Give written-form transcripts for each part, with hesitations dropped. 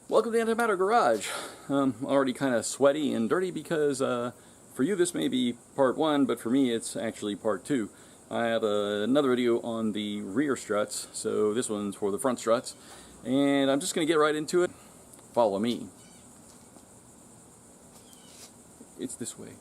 Welcome to Antimatter Garage. Already kind of sweaty and dirty because for you this may be part one, but for me it's actually part two. I have another video on the rear struts, so this one's for the front struts. And I'm just going to get right into it. Follow me. It's this way.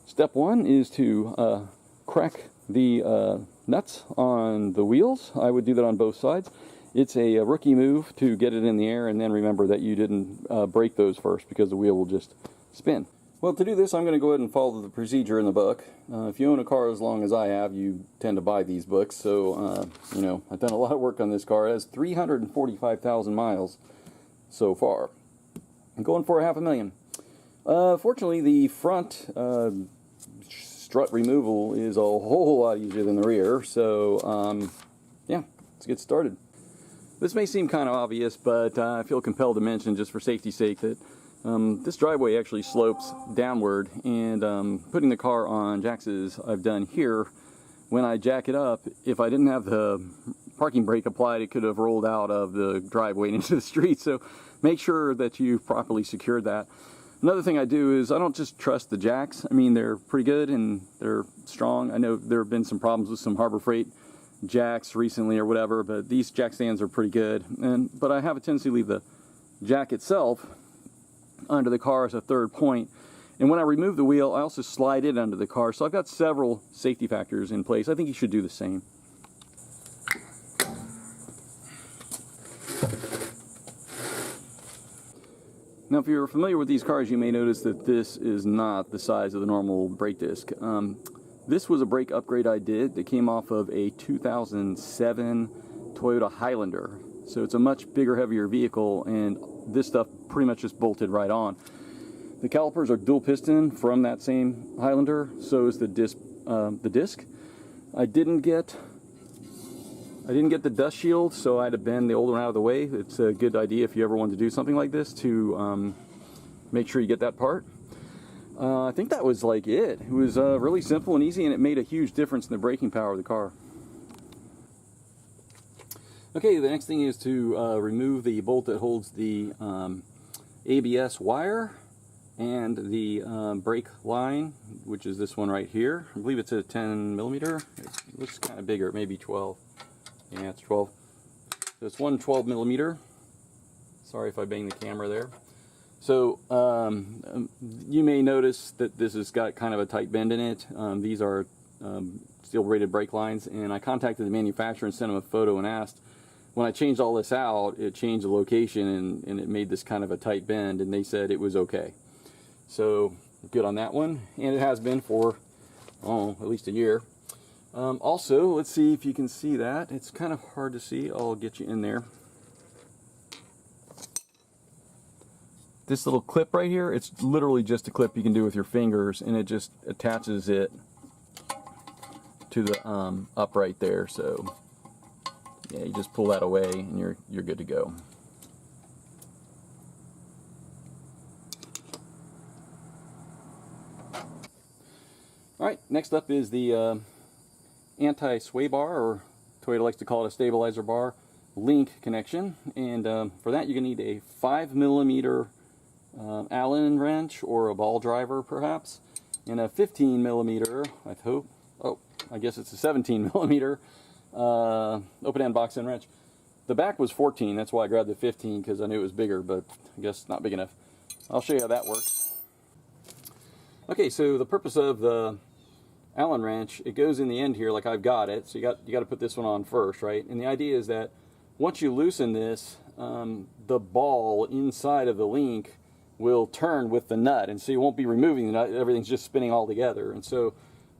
Step one is to crack the nuts on the wheels. I would do that on both sides. It's a rookie move to get it in the air and then remember that you didn't break those first because the wheel will just spin. Well, to do this I'm going to go ahead and follow the procedure in the book. If you own a car as long as I have, you tend to buy these books, so you know, I've done a lot of work on this car. It has 345,000 miles so far. I'm going for $500,000. Fortunately, the front strut removal is a whole lot easier than the rear, so yeah, let's get started. This may seem kind of obvious, but I feel compelled to mention, just for safety's sake, that this driveway actually slopes downward, and putting the car on jacks as I've done here, when I jack it up, if I didn't have the parking brake applied, it could have rolled out of the driveway into the street, so make sure that you've properly secured that. Another thing I do is I don't just trust the jacks. I mean, they're pretty good and they're strong. I know there have been some problems with some Harbor Freight jacks recently or whatever, but these jack stands are pretty good. But I have a tendency to leave the jack itself under the car as a third point. And when I remove the wheel, I also slide it under the car. So I've got several safety factors in place. I think you should do the same. Now, if you're familiar with these cars, you may notice that this is not the size of the normal brake disc. This was a brake upgrade I did that came off of a 2007 Toyota Highlander. So it's a much bigger, heavier vehicle, and this stuff pretty much just bolted right on. The calipers are dual piston from that same Highlander, so is the disc. I didn't get the dust shield, so I had to bend the old one out of the way. It's a good idea if you ever want to do something like this to make sure you get that part. I think that was like it. It was really simple and easy, and it made a huge difference in the braking power of the car. Okay, the next thing is to remove the bolt that holds the ABS wire and the brake line, which is this one right here. I believe it's a 10 millimeter. It looks kind of bigger, maybe 12. Yeah, it's 12. So it's one 12 millimeter. Sorry if I banged the camera there. So you may notice that this has got kind of a tight bend in it. These are steel braided brake lines, and I contacted the manufacturer and sent them a photo and asked, when I changed all this out, it changed the location and it made this kind of a tight bend, and they said it was okay. So good on that one, and it has been for at least a year. Also, let's see if you can see that. It's kind of hard to see. I'll get you in there. This little clip right here, it's literally just a clip you can do with your fingers, and it just attaches it to the upright there. So yeah, you just pull that away and you're good to go. All right, next up is the anti-sway bar, or Toyota likes to call it a stabilizer bar, link connection. And for that you're going to need a 5 millimeter Allen wrench or a ball driver perhaps, and a 15 millimeter, I hope, I guess it's a 17 millimeter open end box end wrench. The back was 14, that's why I grabbed the 15, because I knew it was bigger, but I guess not big enough. I'll show you how that works. Okay, so the purpose of the Allen wrench, it goes in the end here like I've got it, so you got to put this one on first, right? And the idea is that once you loosen this, the ball inside of the link will turn with the nut, and so you won't be removing the nut, everything's just spinning all together, and so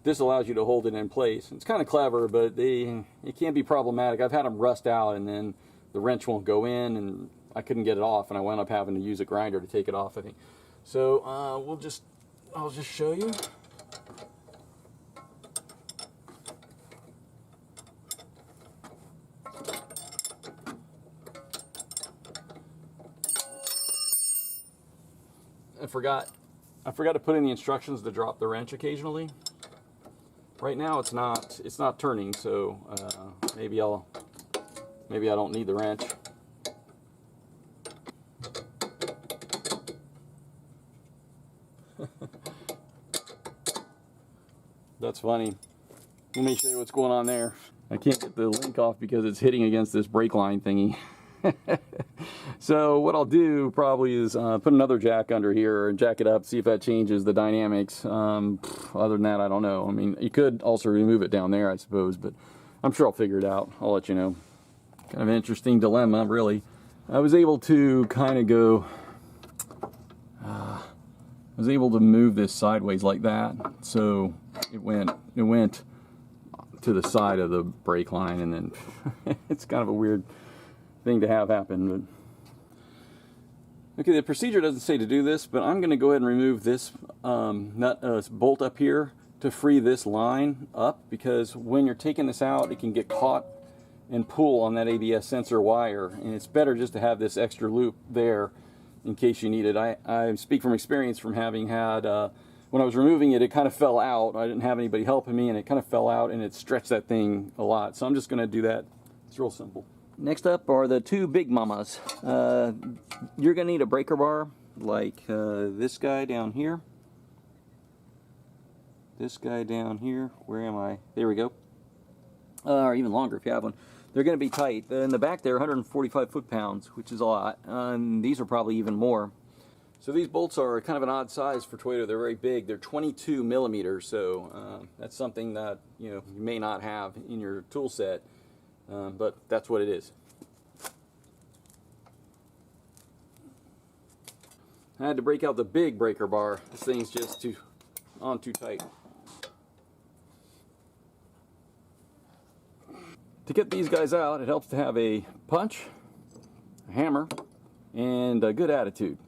this allows you to hold it in place. It's kind of clever, but it can be problematic. I've had them rust out and then the wrench won't go in, and I couldn't get it off, and I wound up having to use a grinder to take it off, I think. So I'll just show you. I forgot to put in the instructions to drop the wrench occasionally. Right now it's not turning, so maybe I don't need the wrench. what's funny. Let me show you what's going on there. I can't get the link off because it's hitting against this brake line thingy. So what I'll do probably is put another jack under here and jack it up, see if that changes the dynamics. Other than that, I don't know. I mean, you could also remove it down there, I suppose, but I'm sure I'll figure it out. I'll let you know. Kind of an interesting dilemma, really. I was able to kind of go, I was able to move this sideways like that, so it went to the side of the brake line, and then it's kind of a weird thing to have happen. But okay, the procedure doesn't say to do this, but I'm going to go ahead and remove this bolt up here to free this line up, because when you're taking this out, it can get caught and pull on that ABS sensor wire, and it's better just to have this extra loop there in case you need it. I speak from experience from having had, when I was removing it, it kind of fell out. I didn't have anybody helping me, and it kind of fell out, and it stretched that thing a lot. So I'm just going to do that. It's real simple. Next up are the two big mamas. You're going to need a breaker bar like this guy down here. This guy down here. Where am I? There we go. Or even longer if you have one. They're going to be tight. In the back they're 145 foot-pounds, which is a lot. These are probably even more. So these bolts are kind of an odd size for Toyota. They're very big. They're 22 millimeters, so that's something that you may not have in your tool set. But that's what it is. I had to break out the big breaker bar. This thing's just too tight. To get these guys out, it helps to have a punch, a hammer, and a good attitude.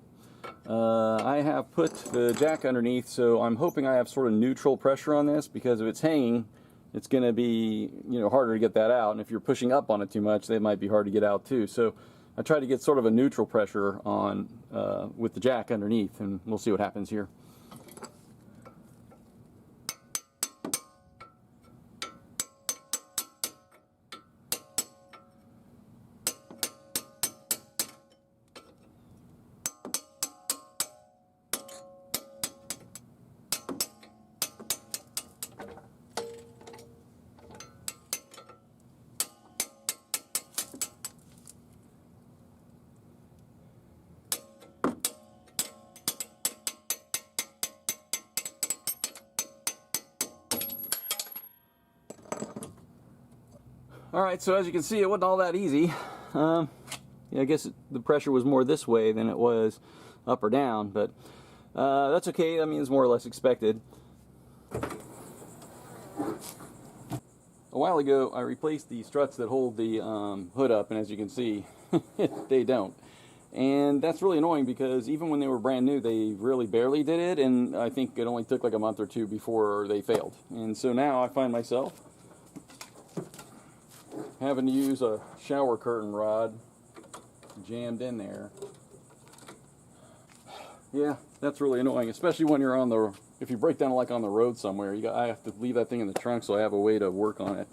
I have put the jack underneath, so I'm hoping I have sort of neutral pressure on this, because if it's hanging, it's going to be harder to get that out, and if you're pushing up on it too much, they might be hard to get out too. So I try to get sort of a neutral pressure on with the jack underneath, and we'll see what happens here. Alright, so as you can see, it wasn't all that easy. Yeah, I guess the pressure was more this way than it was up or down, but that's okay. I mean, it's more or less expected. A while ago, I replaced the struts that hold the hood up, and as you can see, they don't. And that's really annoying, because even when they were brand new, they really barely did it, and I think it only took like a month or two before they failed. And so now I find myself having to use a shower curtain rod jammed in there. Yeah, that's really annoying, especially when you're on the, if you break down like on the road somewhere, I have to leave that thing in the trunk so I have a way to work on it.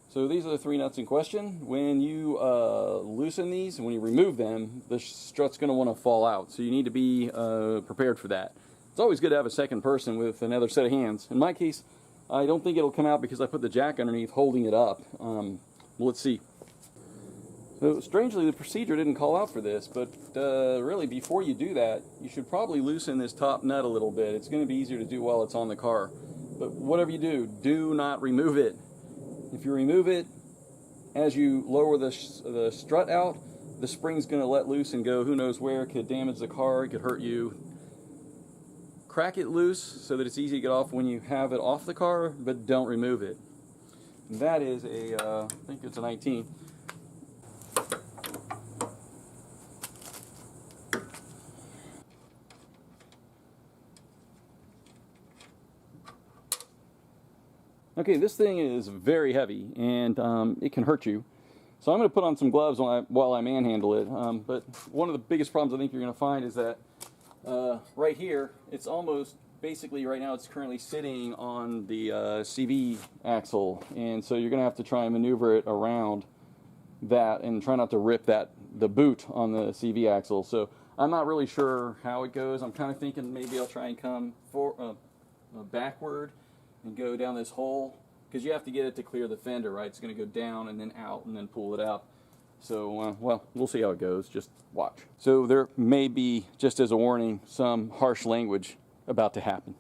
So these are the three nuts in question. When you loosen these and when you remove them, the strut's going to want to fall out, so you need to be prepared for that. It's always good to have a second person with another set of hands. In my case, I don't think it'll come out because I put the jack underneath holding it up. Let's see. So strangely, the procedure didn't call out for this, but really before you do that, you should probably loosen this top nut a little bit. It's going to be easier to do while it's on the car. But whatever you do not remove it. If you remove it, as you lower the strut out, the spring's going to let loose and go who knows where. It could damage the car, it could hurt you. Crack it loose so that it's easy to get off when you have it off the car, but don't remove it. That is a, I think it's a 19. Okay, this thing is very heavy, and it can hurt you. So I'm going to put on some gloves while I manhandle it. But one of the biggest problems I think you're going to find is that right here, it's almost, basically right now it's currently sitting on the CV axle. And so you're going to have to try and maneuver it around that and try not to rip the boot on the CV axle. So I'm not really sure how it goes. I'm kind of thinking maybe I'll try and come backward and go down this hole, because you have to get it to clear the fender, right? It's going to go down and then out and then pull it out. So, well, we'll see how it goes. Just watch. So there may be, just as a warning, some harsh language about to happen.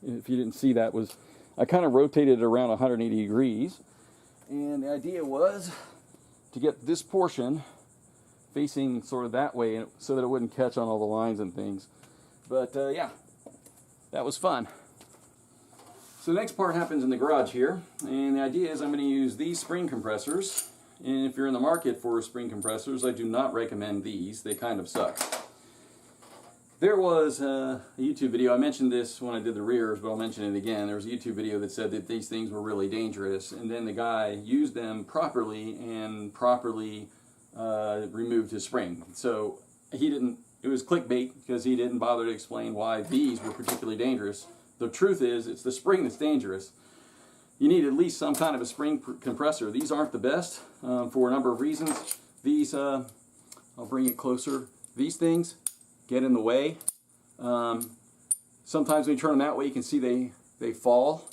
If you didn't see, that was, I kind of rotated it around 180 degrees, and the idea was to get this portion facing sort of that way so that it wouldn't catch on all the lines and things. But yeah, that was fun. So the next part happens in the garage here, and the idea is I'm going to use these spring compressors. And if you're in the market for spring compressors, I do not recommend these. They kind of suck. There was a YouTube video, I mentioned this when I did the rears, but I'll mention it again. There was a YouTube video that said that these things were really dangerous, and then the guy used them properly and properly removed his spring. So he didn't, it was clickbait because he didn't bother to explain why these were particularly dangerous. The truth is, it's the spring that's dangerous. You need at least some kind of a spring compressor. These aren't the best for a number of reasons. These, I'll bring it closer, these things get in the way. Sometimes when you turn them that way, you can see they fall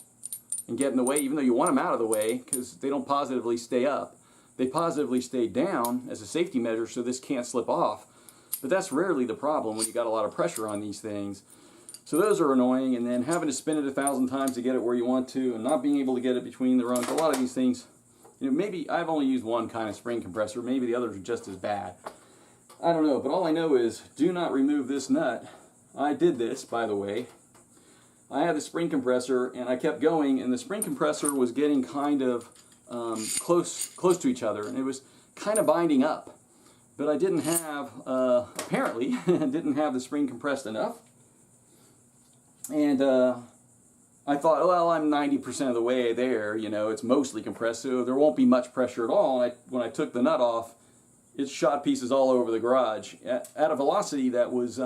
and get in the way, even though you want them out of the way, because they don't positively stay up. They positively stay down as a safety measure so this can't slip off. But that's rarely the problem when you got a lot of pressure on these things. So those are annoying, and then having to spin it 1,000 times to get it where you want to, and not being able to get it between the rungs. A lot of these things, you know, maybe I've only used one kind of spring compressor, maybe the others are just as bad. I don't know, but all I know is do not remove this nut. I did this, by the way. I had the spring compressor and I kept going, and the spring compressor was getting kind of close to each other, and it was kind of binding up. But I didn't have, apparently, didn't have the spring compressed enough. And I thought, well, I'm 90% of the way there, you know, it's mostly compressed, so there won't be much pressure at all. And when I took the nut off, it shot pieces all over the garage at a velocity that was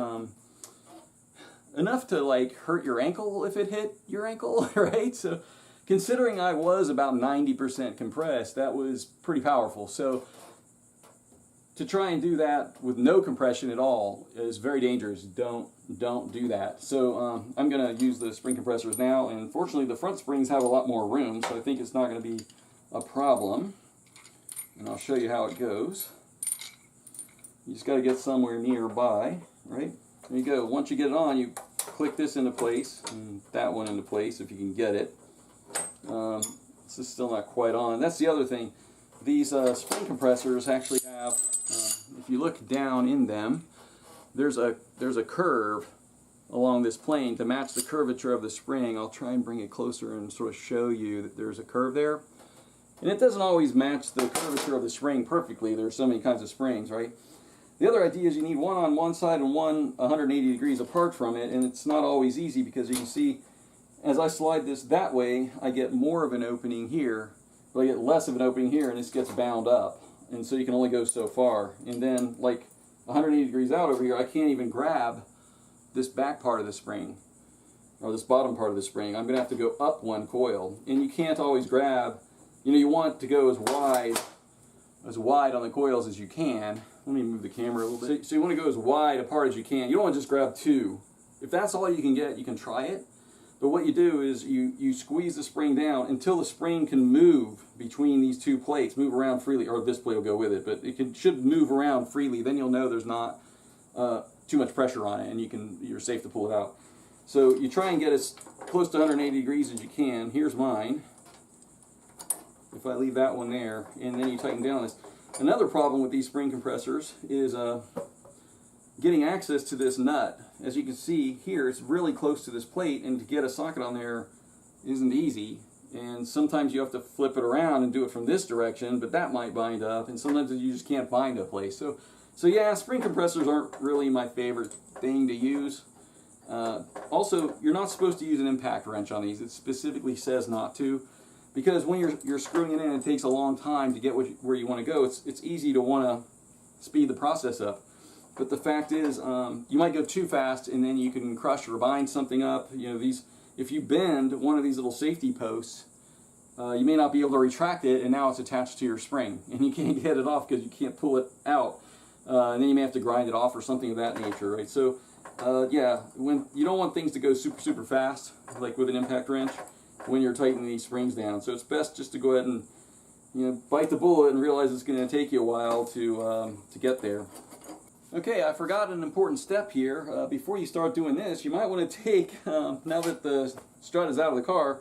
enough to like hurt your ankle if it hit your ankle, right? So considering I was about 90% compressed, that was pretty powerful. So to try and do that with no compression at all is very dangerous. Don't do that. So I'm going to use the spring compressors now, and fortunately the front springs have a lot more room, so I think it's not going to be a problem. And I'll show you how it goes. You just got to get somewhere nearby, right? There you go. Once you get it on, you click this into place, and that one into place if you can get it. This is still not quite on. That's the other thing. These spring compressors actually have, if you look down in them, there's a curve along this plane to match the curvature of the spring. I'll try and bring it closer and sort of show you that there's a curve there. And it doesn't always match the curvature of the spring perfectly. There's so many kinds of springs, right? The other idea is you need one on one side and one 180 degrees apart from it, and it's not always easy because you can see as I slide this that way, I get more of an opening here, but I get less of an opening here, and this gets bound up. And so you can only go so far. And then like 180 degrees out over here, I can't even grab this back part of the spring, or this bottom part of the spring. I'm going to have to go up one coil. And you can't always grab, you know, you want to go as wide on the coils as you can. Let me move the camera a little bit. So you want to go as wide apart as you can. You don't want to just grab two. If that's all you can get, you can try it. But what you do is you squeeze the spring down until the spring can move between these two plates, move around freely, or this plate will go with it, but it should move around freely. Then you'll know there's not too much pressure on it, and you're safe to pull it out. So you try and get as close to 180 degrees as you can. Here's mine. If I leave that one there, and then you tighten down this. Another problem with these spring compressors is getting access to this nut. As you can see here, it's really close to this plate, and to get a socket on there isn't easy. And sometimes you have to flip it around and do it from this direction, but that might bind up, and sometimes you just can't bind a place. So yeah, spring compressors aren't really my favorite thing to use. Also, you're not supposed to use an impact wrench on these. It specifically says not to. because when you're screwing it in, it takes a long time to get where you want to go. It's easy to want to speed the process up. But the fact is, you might go too fast, and then you can crush or bind something up. You know, if you bend one of these little safety posts, you may not be able to retract it, and now it's attached to your spring, and you can't get it off because you can't pull it out. And then you may have to grind it off or something of that nature, right? So, yeah, when you don't want things to go super fast, like with an impact wrench, when you're tightening these springs down. So it's best just to go ahead and, you know, bite the bullet and realize it's going to take you a while to get there. Okay, I forgot an important step here. Before you start doing this, you might want to take, now that the strut is out of the car,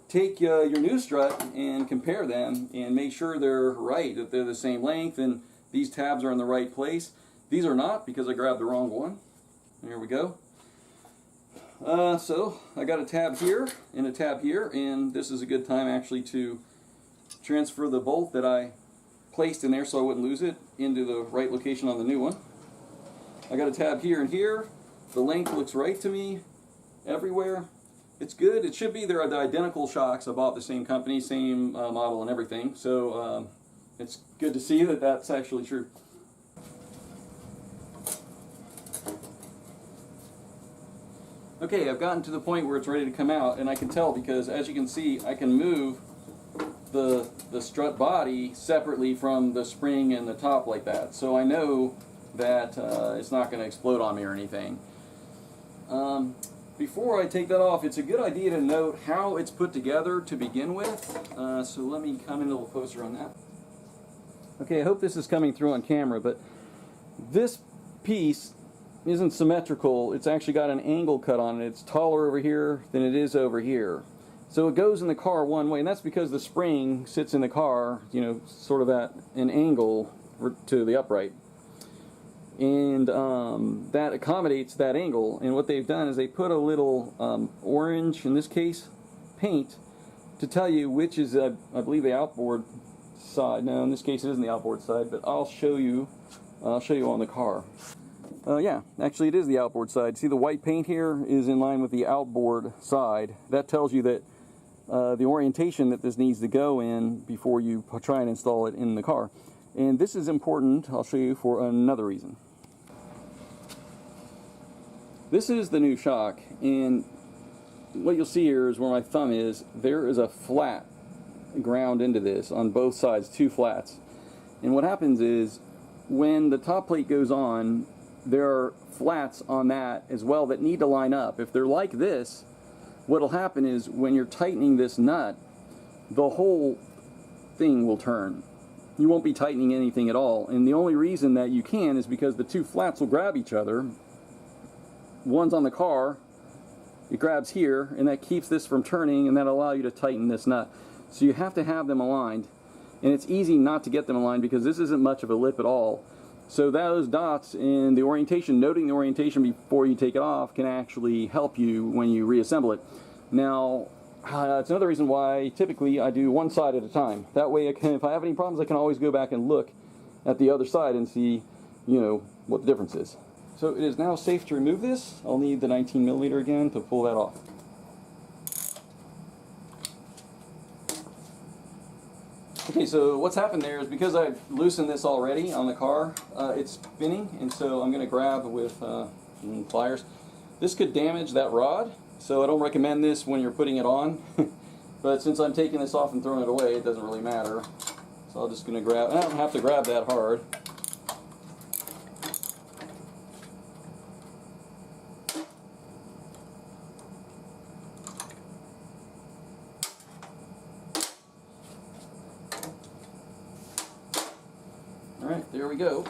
take your new strut and compare them and make sure they're right, that they're the same length and these tabs are in the right place. These are not, because I grabbed the wrong one. There we go. So I got a tab here and a tab here, and this is a good time actually to transfer the bolt that I placed in there so I wouldn't lose it into the right location on the new one. I got a tab here and here. The length looks right to me everywhere. It's good. It should be. They're the identical shocks. I bought the same company, same model and everything. So it's good to see that that's actually true. Okay, I've gotten to the point where it's ready to come out, and I can tell because, as you can see, I can move the strut body separately from the spring and the top like that. So I know that it's not going to explode on me or anything. Before I take that off, it's a good idea to note how it's put together to begin with. So let me come in a little closer on that. Okay, I hope this is coming through on camera, but this piece isn't symmetrical. It's actually got an angle cut on it. It's taller over here than it is over here. So it goes in the car one way, and that's because the spring sits in the car, you know, sort of at an angle to the upright. And that accommodates that angle. And what they've done is they put a little orange, in this case, paint to tell you which is, I believe, the outboard side. No, in this case it isn't the outboard side, but I'll show you on the car. Yeah, actually it is the outboard side. See, the white paint here is in line with the outboard side. That tells you that the orientation that this needs to go in before you try and install it in the car. And this is important, I'll show you, for another reason. This is the new shock, and what you'll see here is where my thumb is. There is a flat ground into this on both sides, two flats. And what happens is, when the top plate goes on, there are flats on that as well that need to line up. If they're like this, what'll happen is when you're tightening this nut, the whole thing will turn. You won't be tightening anything at all, and the only reason that you can is because the two flats will grab each other. One's on the car, it grabs here, and that keeps this from turning, and that'll allow you to tighten this nut. So you have to have them aligned, and it's easy not to get them aligned because this isn't much of a lip at all. So those dots in the orientation, noting the orientation before you take it off, can actually help you when you reassemble it. Now, it's another reason why typically I do one side at a time. That way, if I have any problems, I can always go back and look at the other side and see, you know, what the difference is. So it is now safe to remove this. I'll need the 19mm again to pull that off. Okay, so what's happened there is because I've loosened this already on the car, it's spinning, and so I'm going to grab with pliers. This could damage that rod, so I don't recommend this when you're putting it on. But since I'm taking this off and throwing it away, it doesn't really matter. So I'm just going to grab, I don't have to grab that hard. Alright, there we go.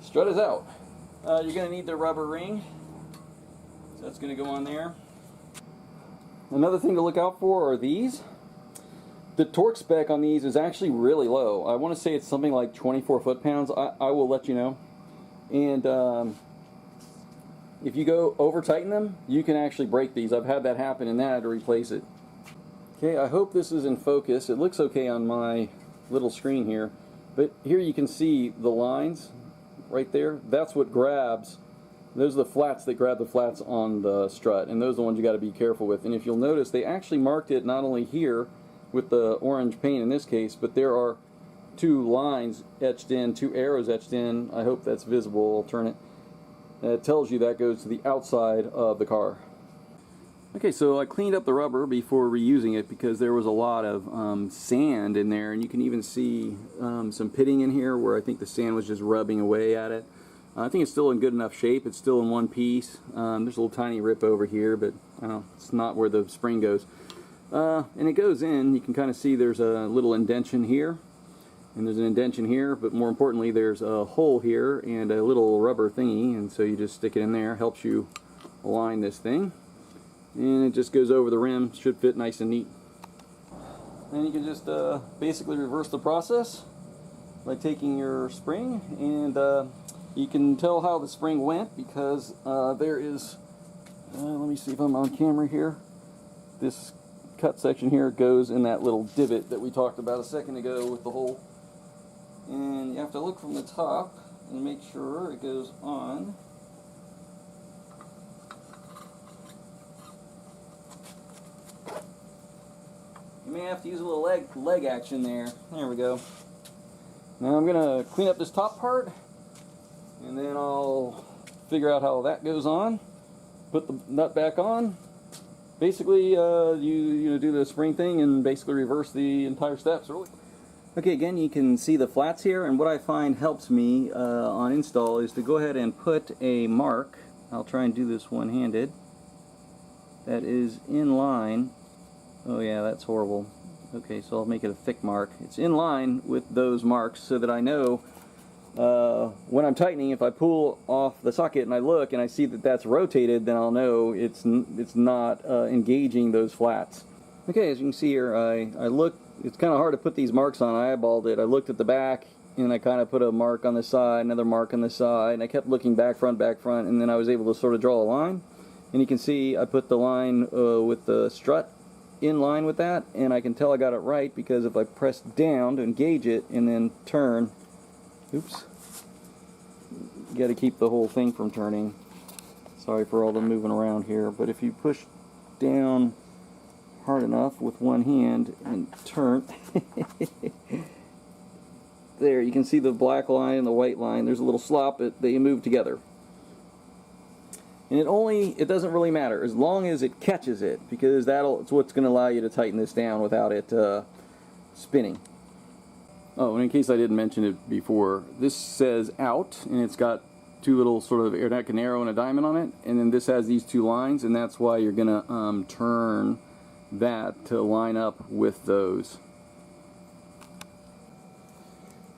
Strut is out. You're going to need the rubber ring. So that's going to go on there. Another thing to look out for are these. The torque spec on these is actually really low. I want to say it's something like 24 foot-pounds. I will let you know. And if you go over tighten them, you can actually break these. I've had that happen and then I had to replace it. Okay, I hope this is in focus. It looks okay on my little screen here, but here you can see the lines right there. That's what grabs Those are the flats that grab the flats on the strut, and those are the ones you got to be careful with. And if you'll notice, they actually marked it not only here with the orange paint in this case, but there are two lines etched in, two arrows etched in. I hope that's visible. I'll turn it. It tells you that goes to the outside of the car. Okay, so I cleaned up the rubber before reusing it because there was a lot of sand in there, and you can even see some pitting in here where I think the sand was just rubbing away at it. I think it's still in good enough shape. It's still in one piece. There's a little tiny rip over here, but it's not where the spring goes. And it goes in. You can kind of see there's a little indentation here, and there's an indentation here, but more importantly there's a hole here and a little rubber thingy, and so you just stick it in there. Helps you align this thing, and it just goes over the rim. Should fit nice and neat. And you can just basically reverse the process by taking your spring, and you can tell how the spring went because there is, let me see if I'm on camera here, this cut section here goes in that little divot that we talked about a second ago with the hole. And you have to look from the top and make sure it goes on. You may have to use a little leg action there. There we go. Now I'm going to clean up this top part, and then I'll figure out how that goes on. Put the nut back on. Basically, you do the spring thing and basically reverse the entire steps, really. Okay, again, you can see the flats here, and what I find helps me on install is to go ahead and put a mark. I'll try and do this one-handed. That is in line. Oh yeah, that's horrible. Okay, so I'll make it a thick mark. It's in line with those marks so that I know when I'm tightening, if I pull off the socket and I look and I see that that's rotated, then I'll know it's not engaging those flats. Okay, as you can see here, I looked. It's kind of hard to put these marks on. I eyeballed it. I looked at the back, and I kind of put a mark on the side, another mark on the side, and I kept looking back, front, and then I was able to sort of draw a line. And you can see I put the line with the strut in line with that, and I can tell I got it right because if I press down to engage it and then turn, oops, you got to keep the whole thing from turning. Sorry for all the moving around here, but if you push down hard enough with one hand and turn, there you can see the black line and the white line. There's a little slop, but they move together. And it doesn't really matter as long as it catches it, because it's what's going to allow you to tighten this down without it spinning. Oh, and in case I didn't mention it before, this says out, and it's got two little sort of like an arrow and a diamond on it, and then this has these two lines, and that's why you're going to turn that to line up with those.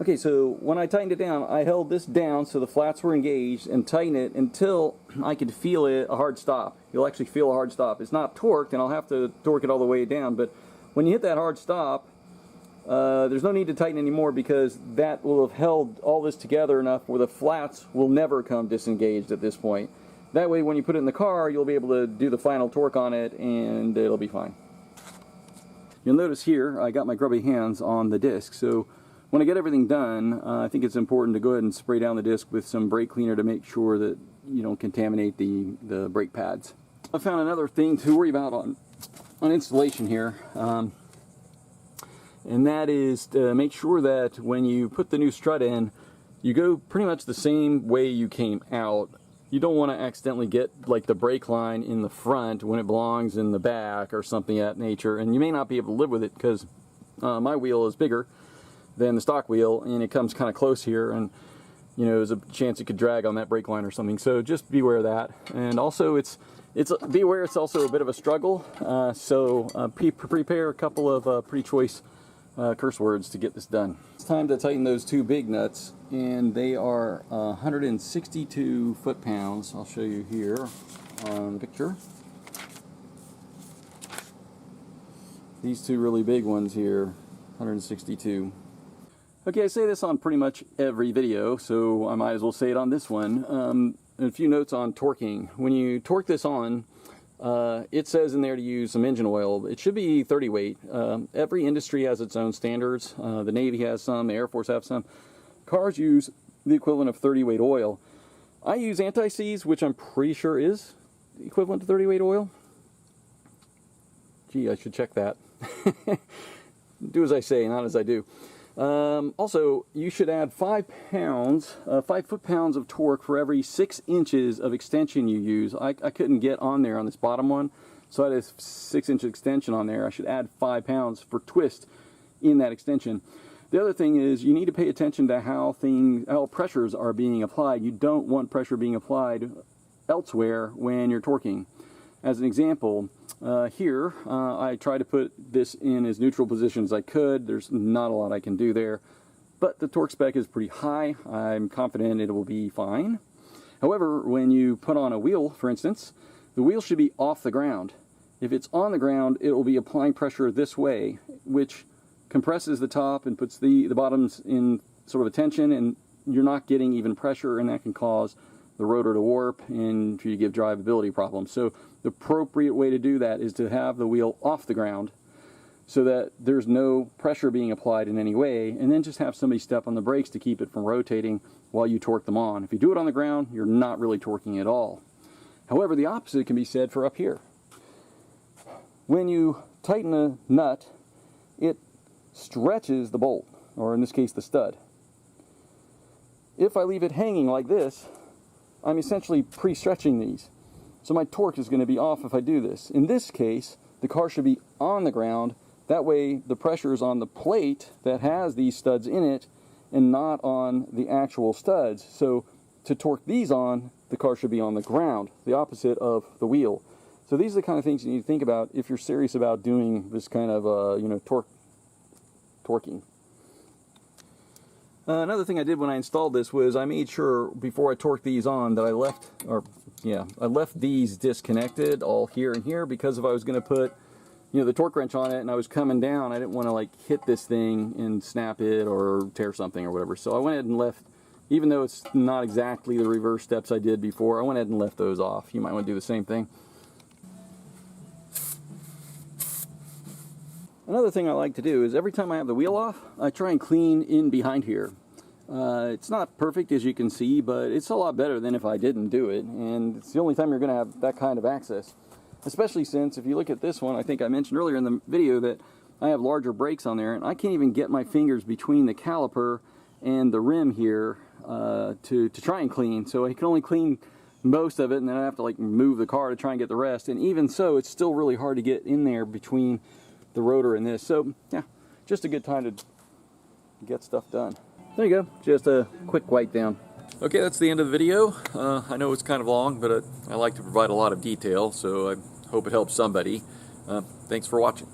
Okay, so when I tightened it down, I held this down so the flats were engaged and tightened it until I could feel a hard stop. You'll actually feel a hard stop. It's not torqued, and I'll have to torque it all the way down, but when you hit that hard stop, there's no need to tighten anymore because that will have held all this together enough where the flats will never come disengaged at this point. That way, when you put it in the car, you'll be able to do the final torque on it, and it'll be fine. You'll notice here, I got my grubby hands on the disc, so when I get everything done, I think it's important to go ahead and spray down the disc with some brake cleaner to make sure that you don't contaminate the brake pads. I found another thing to worry about on installation here, and that is to make sure that when you put the new strut in, you go pretty much the same way you came out. You don't want to accidentally get like the brake line in the front when it belongs in the back or something of that nature, and you may not be able to live with it because my wheel is bigger than the stock wheel and it comes kind of close here, and you know there's a chance it could drag on that brake line or something, so just beware of that. And also beware it's also a bit of a struggle, so prepare a couple of pretty choice curse words to get this done. It's time to tighten those two big nuts, and they are 162 foot-pounds. I'll show you here on the picture. These two really big ones here, 162. Okay, I say this on pretty much every video, so I might as well say it on this one. A few notes on torquing. When you torque this on, it says in there to use some engine oil. It should be 30 weight. Every industry has its own standards. The Navy has some, the Air Force has some. Cars use the equivalent of 30 weight oil. I use anti-seize, which I'm pretty sure is equivalent to 30 weight oil. Gee, I should check that. Do as I say, not as I do. Also, you should add 5 foot-pounds of torque for every 6 inches of extension you use. I couldn't get on there on this bottom one, so I had a 6-inch extension on there. I should add 5 pounds for twist in that extension. The other thing is you need to pay attention to how pressures are being applied. You don't want pressure being applied elsewhere when you're torquing. As an example, here I try to put this in as neutral position as I could. There's not a lot I can do there, but the torque spec is pretty high. I'm confident it will be fine. However, when you put on a wheel, for instance, the wheel should be off the ground. If it's on the ground, it will be applying pressure this way, which compresses the top and puts the bottoms in sort of a tension, and you're not getting even pressure, and that can cause the rotor to warp and you give drivability problems. So the appropriate way to do that is to have the wheel off the ground so that there's no pressure being applied in any way, and then just have somebody step on the brakes to keep it from rotating while you torque them on. If you do it on the ground, you're not really torquing at all. However, the opposite can be said for up here. When you tighten a nut, it stretches the bolt, or in this case the stud. If I leave it hanging like this, I'm essentially pre-stretching these. So my torque is going to be off if I do this. In this case, the car should be on the ground. That way the pressure is on the plate that has these studs in it and not on the actual studs. So to torque these on, the car should be on the ground, the opposite of the wheel. So these are the kind of things you need to think about if you're serious about doing this kind of torquing. Another thing I did when I installed this was I made sure before I torqued these on that I left these disconnected all here and here, because if I was going to put the torque wrench on it and I was coming down, I didn't want to like hit this thing and snap it or tear something or whatever. So I went ahead and left, even though it's not exactly the reverse steps I did before, I went ahead and left those off. You might want to do the same thing. Another thing I like to do is every time I have the wheel off, I try and clean in behind here. It's not perfect, as you can see, but it's a lot better than if I didn't do it, and it's the only time you're going to have that kind of access. Especially since, if you look at this one, I think I mentioned earlier in the video that I have larger brakes on there, and I can't even get my fingers between the caliper and the rim here to try and clean. So I can only clean most of it, and then I have to like move the car to try and get the rest. And even so, it's still really hard to get in there between the rotor and this. So yeah, just a good time to get stuff done. There you go, just a quick wipe down. Okay, that's the end of the video. I know it's kind of long, but I like to provide a lot of detail, so I hope it helps somebody. Thanks for watching.